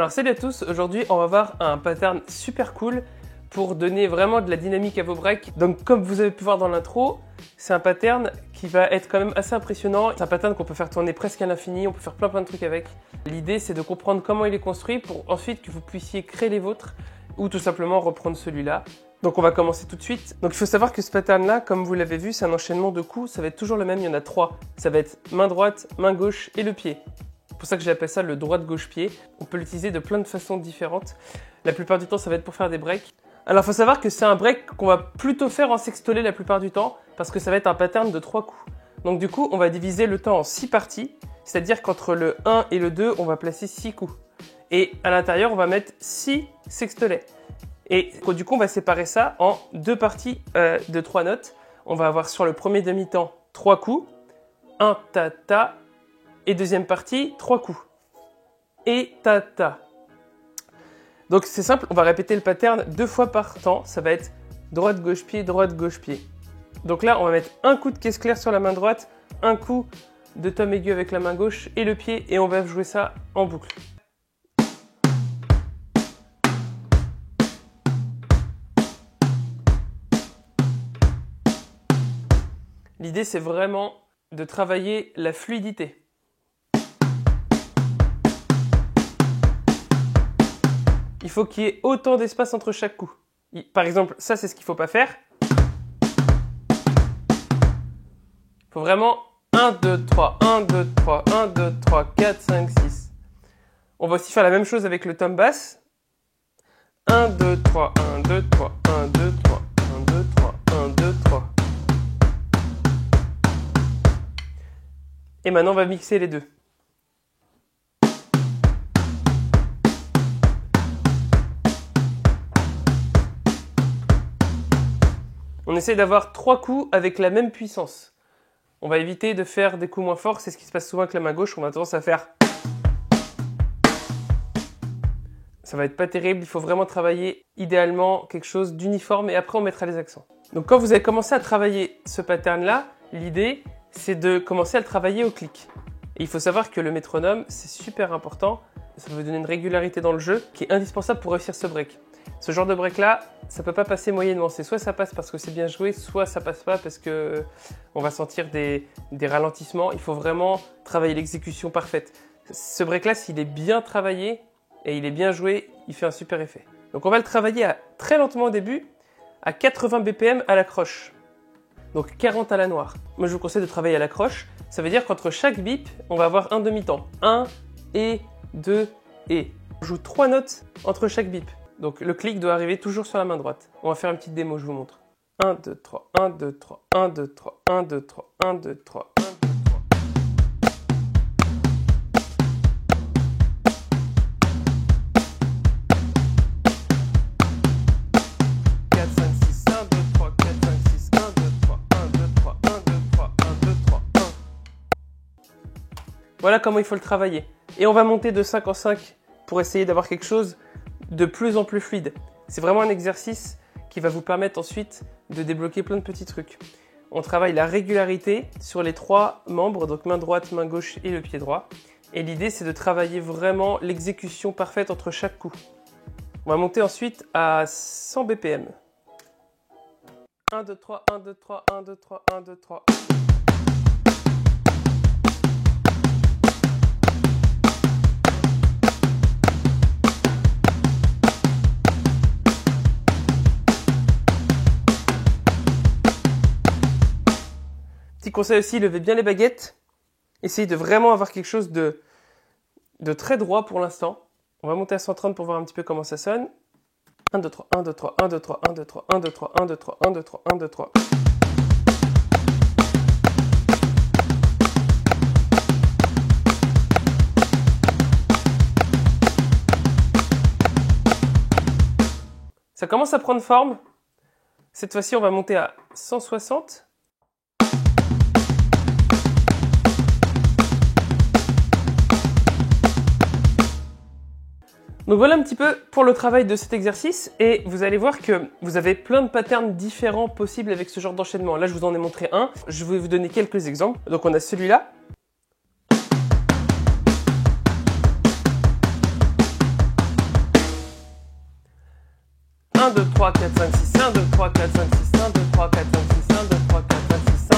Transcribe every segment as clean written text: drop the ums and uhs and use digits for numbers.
Alors salut à tous, aujourd'hui on va voir un pattern super cool pour donner vraiment de la dynamique à vos breaks. Donc comme vous avez pu voir dans l'intro, c'est un pattern qui va être quand même assez impressionnant. C'est un pattern qu'on peut faire tourner presque à l'infini, on peut faire plein de trucs avec. L'idée c'est de comprendre comment il est construit pour ensuite que vous puissiez créer les vôtres ou tout simplement reprendre celui-là. Donc on va commencer tout de suite. Donc il faut savoir que ce pattern là, comme vous l'avez vu, c'est un enchaînement de coups, ça va être toujours le même, il y en a 3. Ça va être main droite, main gauche et le pied. C'est pour ça que j'appelle ça le droite-gauche-pied. On peut l'utiliser de plein de façons différentes. La plupart du temps, ça va être pour faire des breaks. Alors il faut savoir que c'est un break qu'on va plutôt faire en sextolé la plupart du temps, parce que ça va être un pattern de 3 coups. Donc du coup, on va diviser le temps en 6 parties, c'est-à-dire qu'entre le 1 et le 2, on va placer 6 coups. Et à l'intérieur, on va mettre 6 sextolets. Et du coup, on va séparer ça en 2 parties de 3 notes. On va avoir sur le premier demi-temps 3 coups, 1 ta-ta, et deuxième partie, 3 coups. Et ta-ta. Donc c'est simple, on va répéter le pattern 2 fois par temps. Ça va être droite-gauche-pied, droite-gauche-pied. Donc là, on va mettre un coup de caisse claire sur la main droite, un coup de tom aigu avec la main gauche et le pied, et on va jouer ça en boucle. L'idée, c'est vraiment de travailler la fluidité. Il faut qu'il y ait autant d'espace entre chaque coup. Par exemple, ça, c'est ce qu'il ne faut pas faire. Il faut vraiment 1, 2, 3, 1, 2, 3, 1, 2, 3, 4, 5, 6. On va aussi faire la même chose avec le tom basse. 1, 2, 3, 1, 2, 3, 1, 2, 3, 1, 2, 3, 1, 2, 3. Et maintenant, on va mixer les deux. On essaie d'avoir 3 coups avec la même puissance. On va éviter de faire des coups moins forts. C'est ce qui se passe souvent avec la main gauche. On a tendance à faire... Ça va être pas terrible. Il faut vraiment travailler idéalement quelque chose d'uniforme et après on mettra les accents. Donc quand vous avez commencé à travailler ce pattern-là, l'idée c'est de commencer à le travailler au clic. Et il faut savoir que le métronome, c'est super important. Ça va vous donner une régularité dans le jeu qui est indispensable pour réussir ce break. Ce genre de break-là, ça ne peut pas passer moyennement. C'est soit ça passe parce que c'est bien joué, soit ça passe pas parce que on va sentir des ralentissements. Il faut vraiment travailler l'exécution parfaite. Ce break-là, s'il est bien travaillé et il est bien joué, il fait un super effet. Donc on va le travailler très lentement au début, à 80 BPM à la croche. Donc 40 à la noire. Moi, je vous conseille de travailler à la croche. Ça veut dire qu'entre chaque bip, on va avoir un demi-temps. 1 et 2 et. On joue 3 notes entre chaque bip. Donc le clic doit arriver toujours sur la main droite. On va faire une petite démo, je vous montre. 1, 2, 3, 1, 2, 3, 1, 2, 3, 1, 2, 3, 1, 2, 3, 1, 2, 3. Voilà comment il faut le travailler. Et on va monter de 5 en 5 pour essayer d'avoir quelque chose de plus en plus fluide. C'est vraiment un exercice qui va vous permettre ensuite de débloquer plein de petits trucs. On travaille la régularité sur les 3 membres, donc main droite, main gauche et le pied droit. Et l'idée, c'est de travailler vraiment l'exécution parfaite entre chaque coup. On va monter ensuite à 100 BPM. 1, 2, 3, 1, 2, 3, 1, 2, 3, 1, 2, 3. Petit conseil aussi, levez bien les baguettes. Essayez de vraiment avoir quelque chose de très droit pour l'instant. On va monter à 130 pour voir un petit peu comment ça sonne. 1, 2, 3, 1, 2, 3, 1, 2, 3, 1, 2, 3, 1, 2, 3, 1, 2, 3, 1, 2, 3, 1, 2, 3. Ça commence à prendre forme. Cette fois-ci, on va monter à 160. Donc voilà un petit peu pour le travail de cet exercice et vous allez voir que vous avez plein de patterns différents possibles avec ce genre d'enchaînement. Là, je vous en ai montré un. Je vais vous donner quelques exemples. Donc on a celui-là. 1, 2, 3, 4, 5, 6, 1, 2, 3, 4, 5, 6, 1, 2, 3, 4, 5, 6, 1, 2, 3, 4, 5, 6,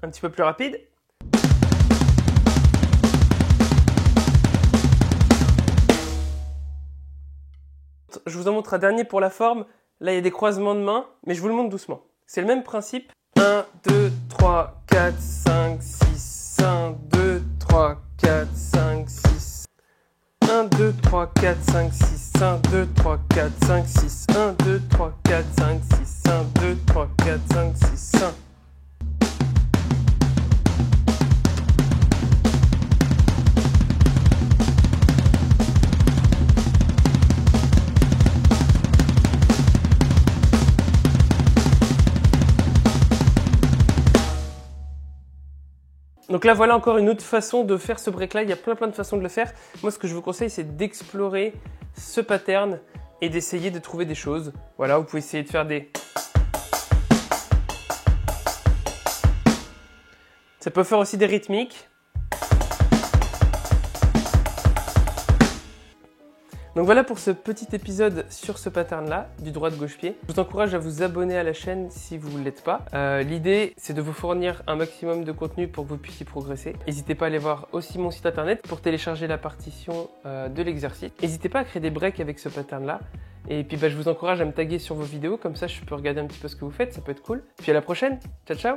1. Un petit peu plus rapide. Je vous en montre un dernier pour la forme. Là, il y a des croisements de mains, mais je vous le montre doucement. C'est le même principe. 1, 2, 3, 4, 5, 6, 1, 2, 3, 4, 5, 6. 1, 2, 3, 4, 5, 6, 1, 2, 3, 4, 5, 6, 1, 2, 3, 4, 5, 6, 1, 2, 3, 4, 5, 6, 1. Donc là, voilà encore une autre façon de faire ce break-là. Il y a plein de façons de le faire. Moi, ce que je vous conseille, c'est d'explorer ce pattern et d'essayer de trouver des choses. Voilà, vous pouvez essayer de faire des... Ça peut faire aussi des rythmiques. Donc voilà pour ce petit épisode sur ce pattern-là, du droit de gauche-pied. Je vous encourage à vous abonner à la chaîne si vous ne l'êtes pas. L'idée, c'est de vous fournir un maximum de contenu pour que vous puissiez progresser. N'hésitez pas à aller voir aussi mon site internet pour télécharger la partition de l'exercice. N'hésitez pas à créer des breaks avec ce pattern-là. Et puis je vous encourage à me taguer sur vos vidéos, comme ça je peux regarder un petit peu ce que vous faites, ça peut être cool. Puis à la prochaine, ciao ciao!